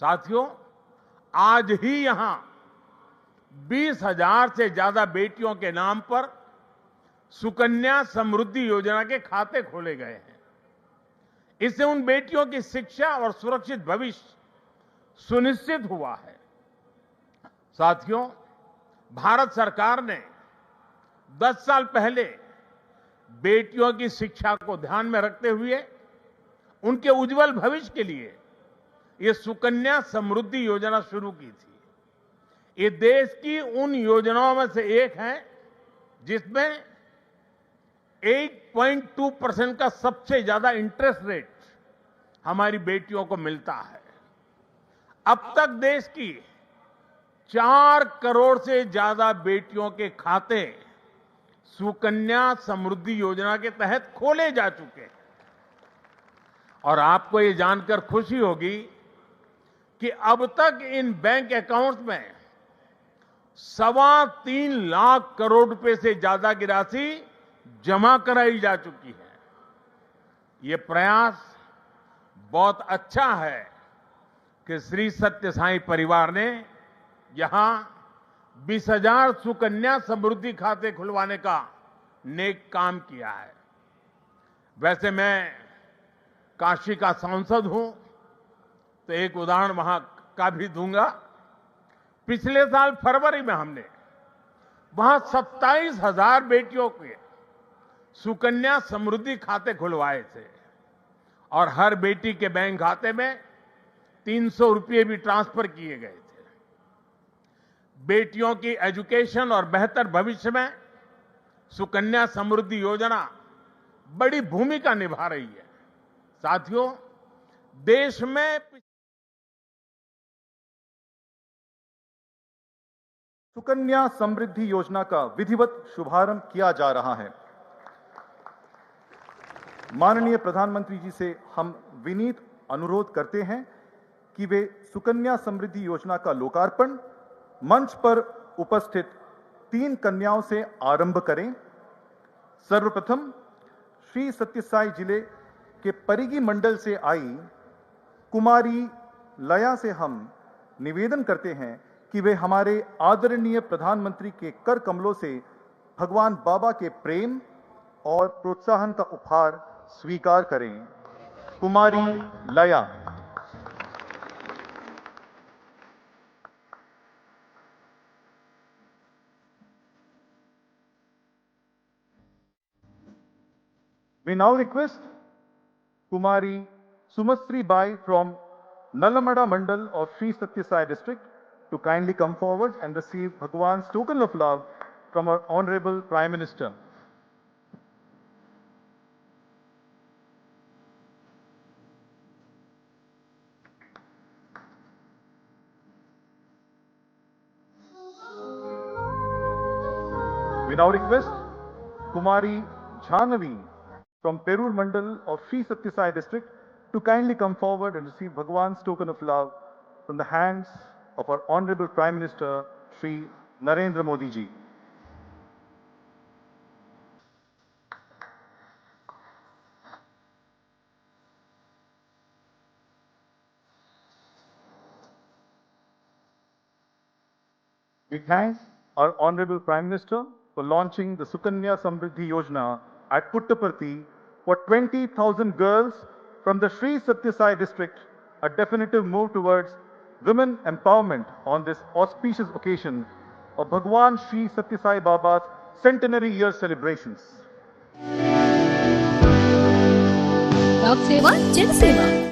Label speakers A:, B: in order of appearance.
A: साथियों, आज ही यहां 20,000 से ज्यादा बेटियों के नाम पर सुकन्या समृद्धि योजना के खाते खोले गए हैं। इससे उन बेटियों की शिक्षा और सुरक्षित भविष्य सुनिश्चित हुआ है। साथियों, भारत सरकार ने 10 साल पहले बेटियों की शिक्षा को ध्यान में रखते हुए उनके उज्जवल भविष्य के लिए ये सुकन्या समृद्धि योजना शुरू की थी। ये देश की उन योजनाओं में से एक है जिसमें 8.2% का सबसे ज्यादा इंटरेस्ट रेट हमारी बेटियों को मिलता है। अब तक देश की 4 करोड़ से ज्यादा बेटियों के खाते सुकन्या समृद्धि योजना के तहत खोले जा चुके हैं। और आपको ये जानकर खुशी होगी कि अब तक इन बैंक अकाउंट्स में 3.25 लाख करोड़ रुपए से ज्यादा की राशि जमा कराई जा चुकी है। ये प्रयास बहुत अच्छा है कि श्री सत्य साई परिवार ने यहां 20,000 सुकन्या समृद्धि खाते खुलवाने का नेक काम किया है। वैसे मैं काशी का सांसद हूं, तो एक उदाहरण वहां का भी दूंगा। पिछले साल फरवरी में हमने वहां 27,000 बेटियों के सुकन्या समृद्धि खाते खुलवाए थे और हर बेटी के बैंक खाते में 300 रुपये भी ट्रांसफर किए गए थे। बेटियों की एजुकेशन और बेहतर भविष्य में सुकन्या समृद्धि योजना बड़ी भूमिका निभा रही है। साथियों, देश में
B: सुकन्या समृद्धि योजना का विधिवत शुभारंभ किया जा रहा है। माननीय प्रधानमंत्री जी से हम विनीत अनुरोध करते हैं कि वे सुकन्या समृद्धि योजना का लोकार्पण मंच पर उपस्थित 3 कन्याओं से आरंभ करें। सर्वप्रथम श्री सत्यसाई जिले के परिगी मंडल से आई कुमारी लया से हम निवेदन करते हैं कि वे हमारे आदरणीय प्रधानमंत्री के कर कमलों से भगवान बाबा के प्रेम और प्रोत्साहन का उपहार स्वीकार करें। कुमारी लया। We now request Kumari Sumasri Bai from Nalamada Mandal of Sri Satya Sai district to kindly come forward and receive Bhagwan's token of love from our Honorable Prime Minister. We now request Kumari Jhanavi from Perur Mandal of Sri Satya Sai district to kindly come forward and receive Bhagwan's token of love from the hands of our Honorable Prime Minister, Shri Narendra Modi ji. We thank our Honorable Prime Minister for launching the Sukanya Samriddhi Yojana at Puttaparthi for 20,000 girls from the Sri Satya Sai district, a definitive move towards women empowerment on this auspicious occasion of Bhagwan Sri Satya Sai Baba's centenary year celebrations.
C: लोक सेवा जन सेवा।